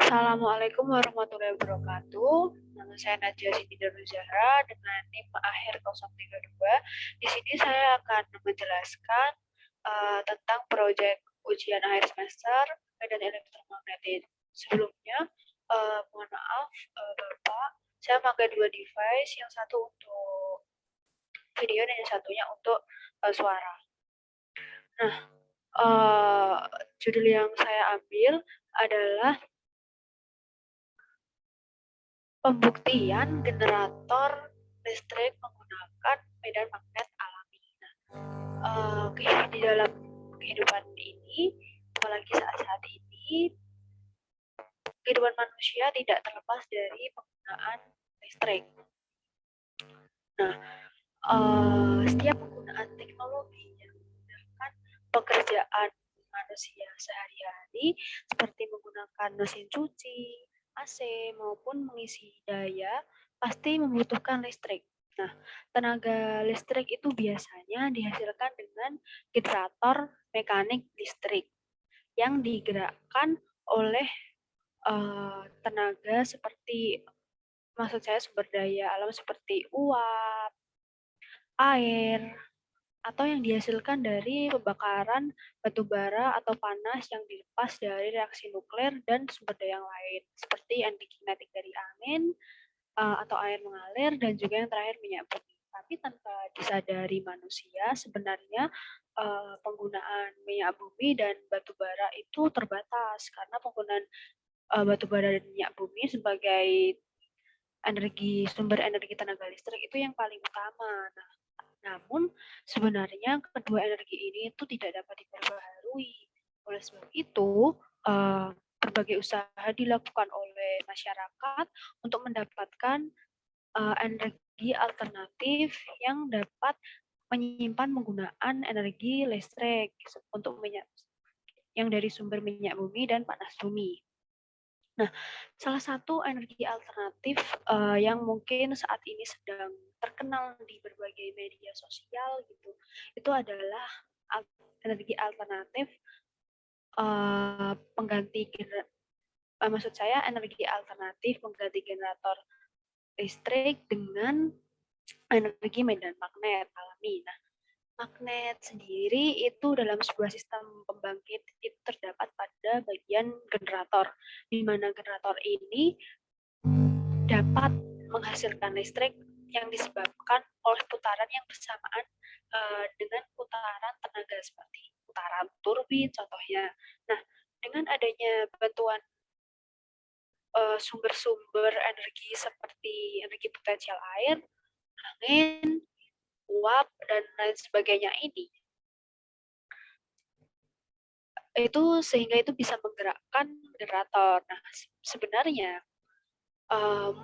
Assalamualaikum warahmatullahi wabarakatuh. Nama saya Najwa Siti Daruzahra dengan NIM akhir 032. Di sini saya akan menjelaskan tentang proyek ujian akhir semester medan elektromagnetik. Sebelumnya, mohon maaf Bapak, saya pakai dua device, yang satu untuk video dan yang satunya untuk suara. Nah, judul yang saya ambil adalah pembuktian generator listrik menggunakan medan magnet alami. Di dalam kehidupan ini, apalagi saat-saat ini, kehidupan manusia tidak terlepas dari penggunaan listrik. Nah, setiap penggunaan teknologi yang memudahkan pekerjaan manusia sehari-hari, seperti menggunakan mesin cuci, AC, maupun mengisi daya, pasti membutuhkan listrik. Nah, tenaga listrik itu biasanya dihasilkan dengan generator mekanik listrik yang digerakkan oleh tenaga seperti, maksud saya sumber daya alam seperti uap, air, atau yang dihasilkan dari pembakaran batu bara atau panas yang dilepas dari reaksi nuklir dan sumber daya yang lain, seperti energi kinetik dari angin atau air mengalir, dan juga yang terakhir minyak bumi. Tapi tanpa disadari manusia, sebenarnya penggunaan minyak bumi dan batu bara itu terbatas, karena penggunaan batu bara dan minyak bumi sebagai sumber energi tenaga listrik itu yang paling utama. Nah, namun sebenarnya kedua energi ini itu tidak dapat diperbaharui. Oleh sebab itu, berbagai usaha dilakukan oleh masyarakat untuk mendapatkan energi alternatif yang dapat menyimpan penggunaan energi listrik untuk yang dari sumber minyak bumi dan panas bumi. Nah, salah satu energi alternatif yang mungkin saat ini sedang terkenal di berbagai media sosial gitu, itu adalah energi alternatif maksud saya energi alternatif pengganti generator listrik dengan energi medan magnet alami. Nah, magnet sendiri itu dalam sebuah sistem pembangkit itu terdapat pada bagian generator, di mana generator ini dapat menghasilkan listrik yang disebabkan oleh putaran yang bersamaan dengan putaran tenaga seperti putaran turbin contohnya. Nah, dengan adanya bantuan sumber-sumber energi seperti energi potensial air, angin, uap, dan lain sebagainya ini, itu sehingga itu bisa menggerakkan generator. Nah, sebenarnya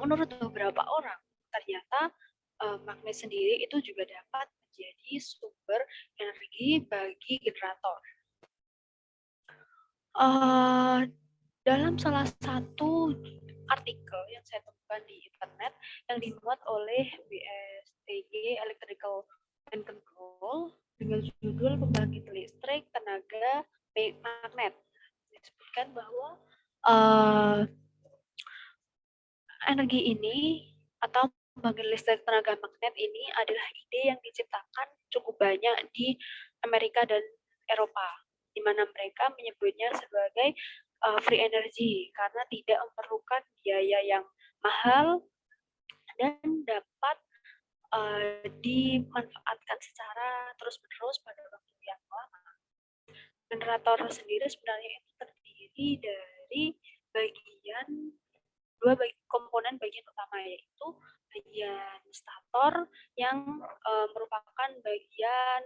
menurut beberapa orang, ternyata magnet sendiri itu juga dapat menjadi sumber energi bagi generator. Dalam salah satu artikel yang saya temukan di internet yang dimuat oleh BSTG Electrical and Control dengan judul pembangkit listrik tenaga magnet, disebutkan bahwa energi ini atau pembangkit listrik tenaga magnet ini adalah ide yang diciptakan cukup banyak di Amerika dan Eropa, di mana mereka menyebutnya sebagai free energy karena tidak memerlukan biaya yang mahal dan dapat dimanfaatkan secara terus-menerus pada waktu yang lama. Generator sendiri sebenarnya itu terdiri dari dua komponen bagian utama, yaitu bagian stator yang merupakan bagian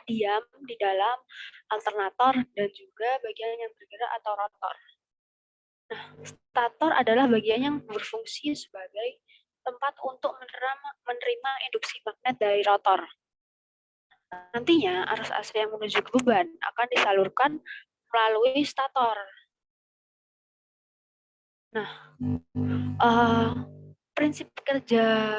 diam di dalam alternator dan juga bagian yang bergerak atau rotor. Nah, stator adalah bagian yang berfungsi sebagai tempat untuk menerima induksi magnet dari rotor. Nantinya arus AC yang menuju ke beban akan disalurkan melalui stator. Nah, prinsip kerja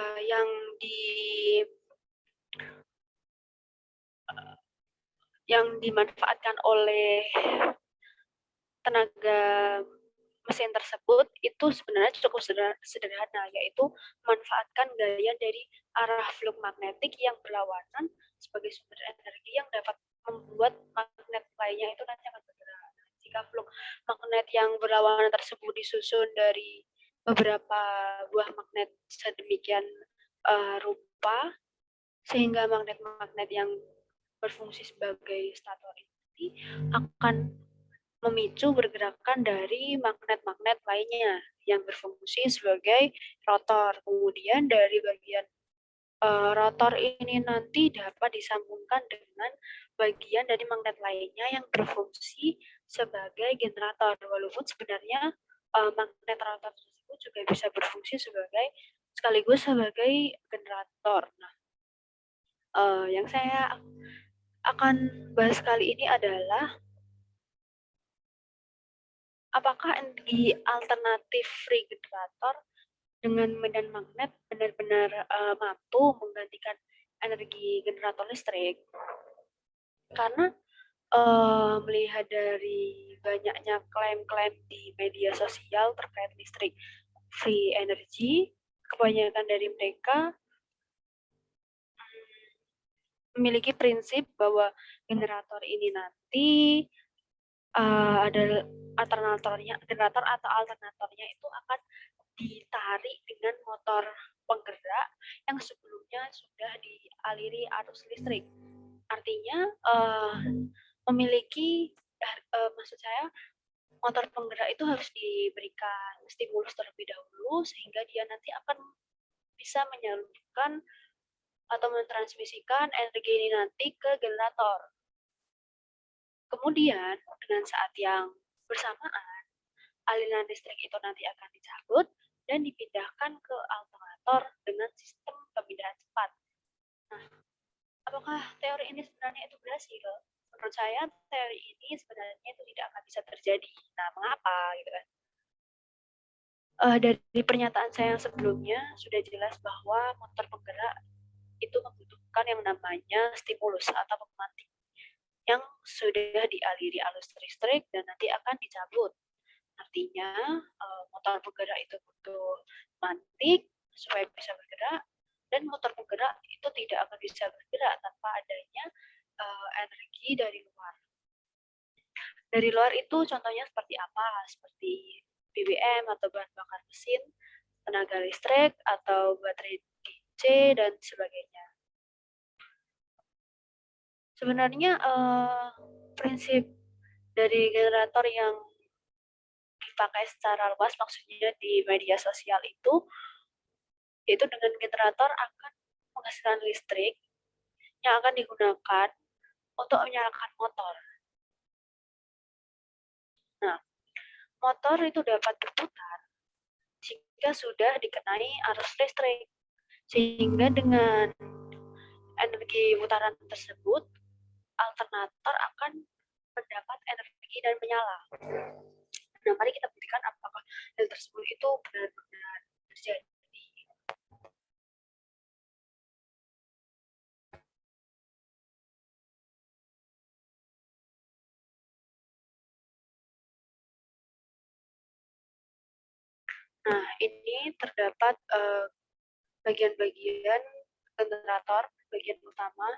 yang dimanfaatkan oleh tenaga mesin tersebut itu sebenarnya cukup sederhana, yaitu memanfaatkan gaya dari arah flux magnetik yang berlawanan sebagai sumber energi yang dapat membuat magnet lainnya itu nanti akan bergerak. Jika flux magnet yang berlawanan tersebut disusun dari beberapa buah magnet sedemikian rupa, sehingga magnet-magnet yang berfungsi sebagai stator ini akan memicu pergerakan dari magnet-magnet lainnya yang berfungsi sebagai rotor. Kemudian dari bagian rotor ini nanti dapat disambungkan dengan bagian dari magnet lainnya yang berfungsi sebagai generator. Walaupun sebenarnya magnet rotor tersebut juga bisa berfungsi sekaligus sebagai generator. Nah, yang saya akan bahas kali ini adalah apakah energi alternatif free generator dengan medan magnet benar-benar mampu menggantikan energi generator listrik? Karena melihat dari banyaknya klaim-klaim di media sosial terkait listrik free energy, kebanyakan dari mereka memiliki prinsip bahwa generator ini nanti ada generator atau alternatornya itu akan ditarik dengan motor penggerak yang sebelumnya sudah dialiri arus listrik. Artinya maksud saya motor penggerak itu harus diberikan stimulus terlebih dahulu sehingga dia nanti akan bisa menyalurkan atau mentransmisikan energi ini nanti ke generator. Kemudian dengan saat yang bersamaan aliran listrik itu nanti akan dicabut dan dipindahkan ke alternator dengan sistem pemindahan cepat. Nah, apakah teori ini sebenarnya itu berhasil? Menurut saya teori ini sebenarnya itu tidak akan bisa terjadi. Nah, mengapa gitu kan? Dari pernyataan saya yang sebelumnya sudah jelas bahwa motor penggerak itu membutuhkan yang namanya stimulus atau pemantik yang sudah dialiri arus listrik dan nanti akan dicabut. Artinya motor penggerak itu butuh mantik supaya bisa bergerak, dan motor penggerak itu tidak akan bisa bergerak tanpa adanya energi dari luar. Dari luar itu contohnya seperti apa? Seperti BBM atau bahan bakar mesin, tenaga listrik atau baterai DC dan sebagainya. Sebenarnya prinsip dari generator yang dipakai secara luas, maksudnya di media sosial itu dengan generator akan menghasilkan listrik yang akan digunakan untuk menyalakan motor. Nah, motor itu dapat berputar jika sudah dikenai arus listrik, sehingga dengan energi putaran tersebut, alternator akan mendapat energi dan menyala. Nah, mari kita buktikan apakah hal tersebut itu benar-benar terjadi. Nah, ini terdapat bagian-bagian generator, bagian utama.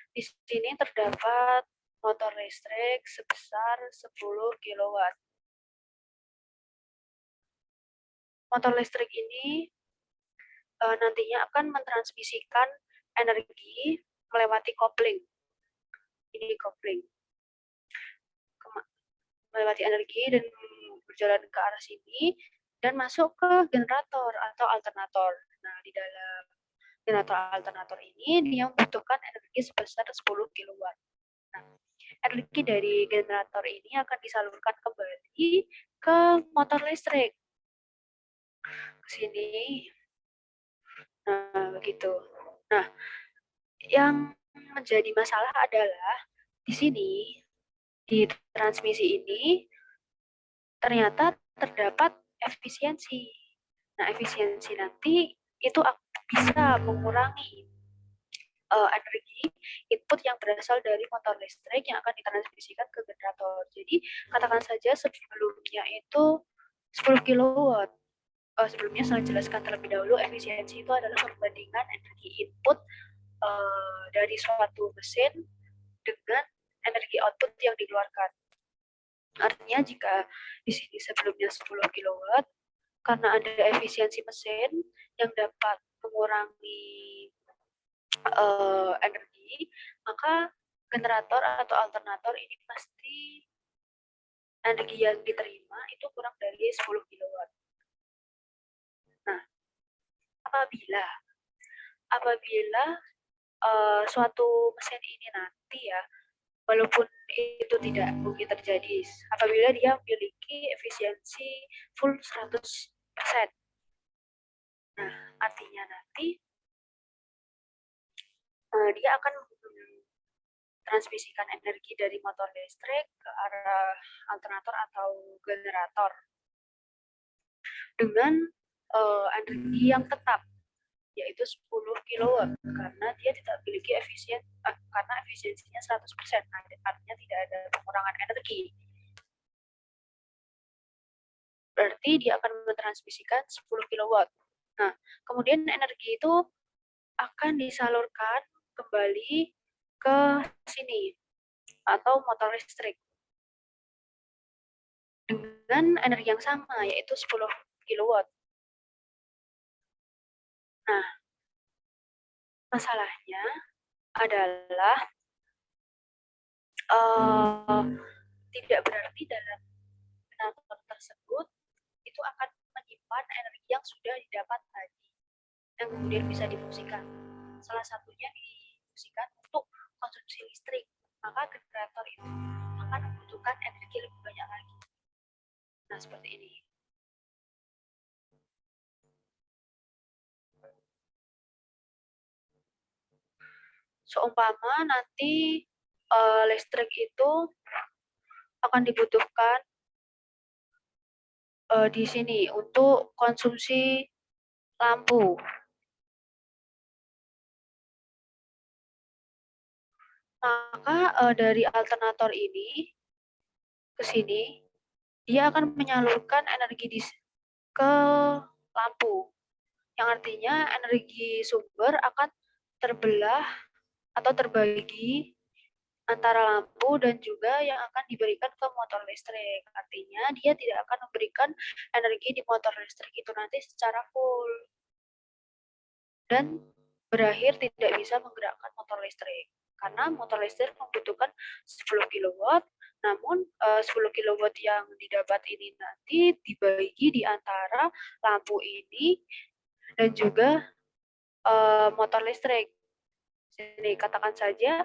Di sini terdapat motor listrik sebesar 10 kW. Motor listrik ini nantinya akan mentransmisikan energi melewati kopling. Ini kopling. Melewati energi dan berjalan ke arah sini dan masuk ke generator atau alternator. Nah, di dalam generator alternator ini dia membutuhkan energi sebesar 10 kW. Nah, energi dari generator ini akan disalurkan kembali ke motor listrik. Ke sini. Nah, begitu. Nah, yang menjadi masalah adalah di sini, di transmisi ini, ternyata terdapat efisiensi. Nah, efisiensi nanti itu bisa mengurangi energi input yang berasal dari motor listrik yang akan ditransmisikan ke generator. Jadi katakan saja sebelumnya itu 10 kilowatt. Sebelumnya saya jelaskan terlebih dahulu, efisiensi itu adalah perbandingan energi input dari suatu mesin dengan energi output yang dikeluarkan. Artinya jika di sini sebelumnya 10 kilowatt, karena ada efisiensi mesin yang dapat mengurangi energi, maka generator atau alternator ini pasti energi yang diterima itu kurang dari 10 kilowatt. Nah, apabila suatu mesin ini nanti ya, walaupun itu tidak mungkin terjadi apabila dia memiliki efisiensi full 100%. Nah, artinya nanti dia akan transmisikan energi dari motor listrik ke arah alternator atau generator dengan energi yang tetap, yaitu 10 kilowatt, karena dia tidak memiliki karena efisiensinya 100%, artinya tidak ada pengurangan energi. Berarti dia akan mentransmisikan 10 kilowatt. Nah, kemudian energi itu akan disalurkan kembali ke sini atau motor listrik dengan energi yang sama, yaitu 10 kilowatt. Nah, masalahnya adalah tidak berarti dalam generator tersebut itu akan menyimpan energi yang sudah didapat tadi, yang kemudian bisa difungsikan. Salah satunya difungsikan untuk konsumsi listrik, maka generator itu akan membutuhkan energi lebih banyak lagi. Nah, seperti ini. Seumpama nanti listrik itu akan dibutuhkan di sini untuk konsumsi lampu. Maka dari alternator ini ke sini, dia akan menyalurkan energi ke lampu, yang artinya energi sumber akan terbelah atau terbagi antara lampu dan juga yang akan diberikan ke motor listrik. Artinya dia tidak akan memberikan energi di motor listrik itu nanti secara full dan berakhir tidak bisa menggerakkan motor listrik. Karena motor listrik membutuhkan 10 kilowatt, namun 10 kilowatt yang didapat ini nanti dibagi di antara lampu ini dan juga motor listrik. Jadi katakan saja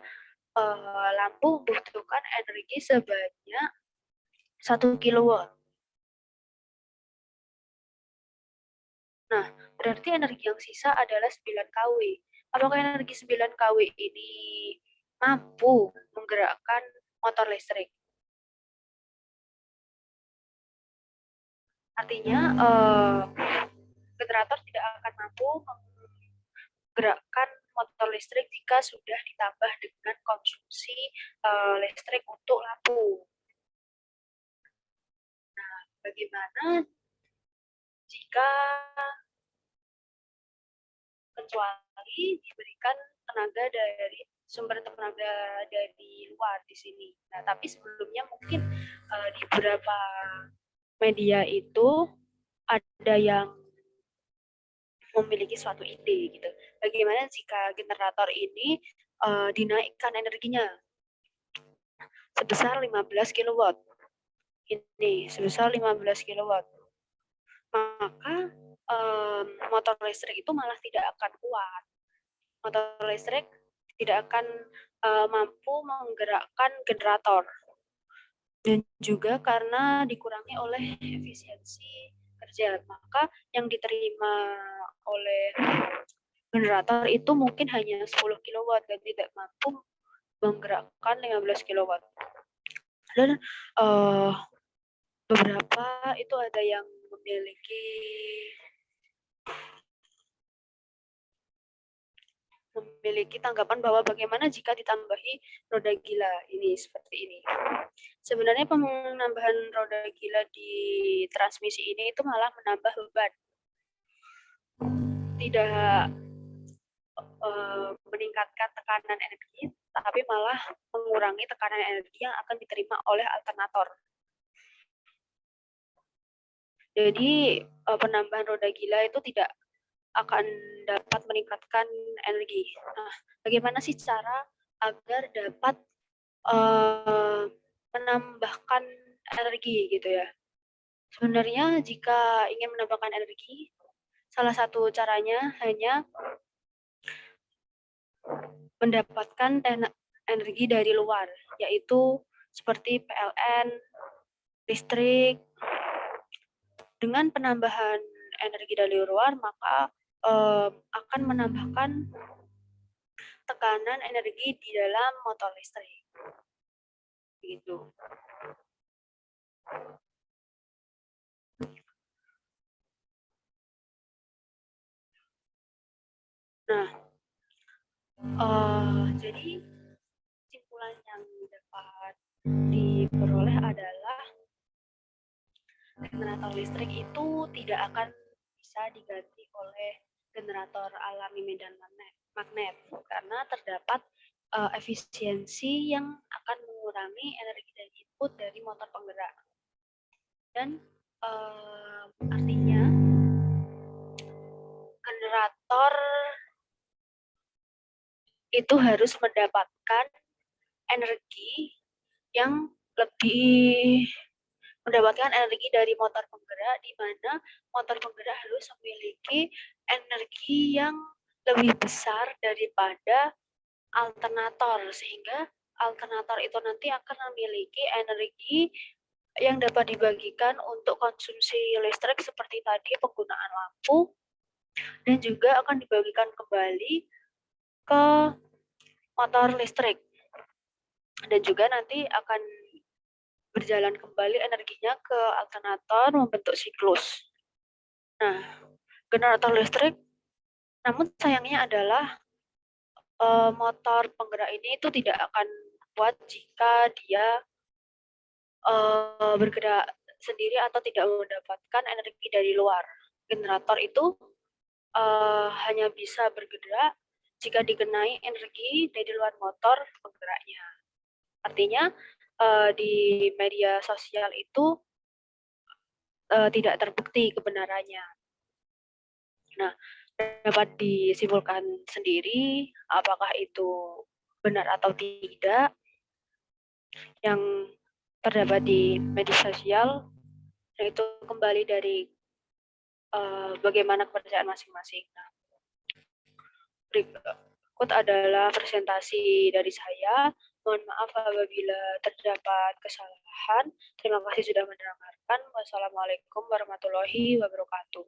lampu membutuhkan energi sebanyak 1 kilowatt. Nah, berarti energi yang sisa adalah 9 kW. Apakah energi 9 kW ini mampu menggerakkan motor listrik? Artinya generator tidak akan mampu menggerakkan motor listrik jika sudah ditambah dengan konsumsi listrik untuk lampu. Nah, bagaimana jika kecuali diberikan tenaga dari sumber tenaga dari luar di sini. Nah, tapi sebelumnya mungkin di beberapa media itu ada yang memiliki suatu ide gitu. Bagaimana jika generator ini dinaikkan energinya sebesar 15 kilowatt. Ini sebesar 15 kilowatt. Maka motor listrik itu malah tidak akan kuat. Motor listrik tidak akan mampu menggerakkan generator. Dan juga karena dikurangi oleh efisiensi kerja, maka yang diterima oleh generator itu mungkin hanya 10 kilowatt dan tidak mampu menggerakkan 15 kilowatt. Dan beberapa itu ada yang memiliki tanggapan bahwa bagaimana jika ditambahi roda gila ini seperti ini. Sebenarnya penambahan roda gila di transmisi ini itu malah menambah beban, tidak meningkatkan tekanan energi, tapi malah mengurangi tekanan energi yang akan diterima oleh alternator. Jadi penambahan roda gila itu tidak akan dapat meningkatkan energi. Nah, bagaimana sih cara agar dapat menambahkan energi gitu ya? Sebenarnya jika ingin menambahkan energi, salah satu caranya hanya mendapatkan energi dari luar, yaitu seperti PLN, listrik. Dengan penambahan energi dari luar, maka akan menambahkan tekanan energi di dalam motor listrik. Gitu. Nah, jadi kesimpulan yang dapat diperoleh adalah generator listrik itu tidak akan bisa diganti oleh generator alami medan magnet karena terdapat efisiensi yang akan mengurangi energi dan input dari motor penggerak. Dan artinya generator itu harus mendapatkan energi yang lebih mendapatkan energi dari motor penggerak, di mana motor penggerak harus memiliki energi yang lebih besar daripada alternator, sehingga alternator itu nanti akan memiliki energi yang dapat dibagikan untuk konsumsi listrik seperti tadi penggunaan lampu, dan juga akan dibagikan kembali ke motor listrik, dan juga nanti akan berjalan kembali energinya ke alternator membentuk siklus. Nah, generator listrik, namun sayangnya adalah motor penggerak ini itu tidak akan kuat jika dia bergerak sendiri atau tidak mendapatkan energi dari luar. Generator itu hanya bisa bergerak jika dikenai energi dari luar motor penggeraknya. Artinya di media sosial itu tidak terbukti kebenarannya. Nah, dapat disimpulkan sendiri apakah itu benar atau tidak yang terdapat di media sosial, yaitu kembali dari bagaimana kepercayaan masing-masing. Nah, berikut adalah presentasi dari saya. Mohon maaf apabila terdapat kesalahan. Terima kasih sudah mendengarkan. Wassalamualaikum warahmatullahi wabarakatuh.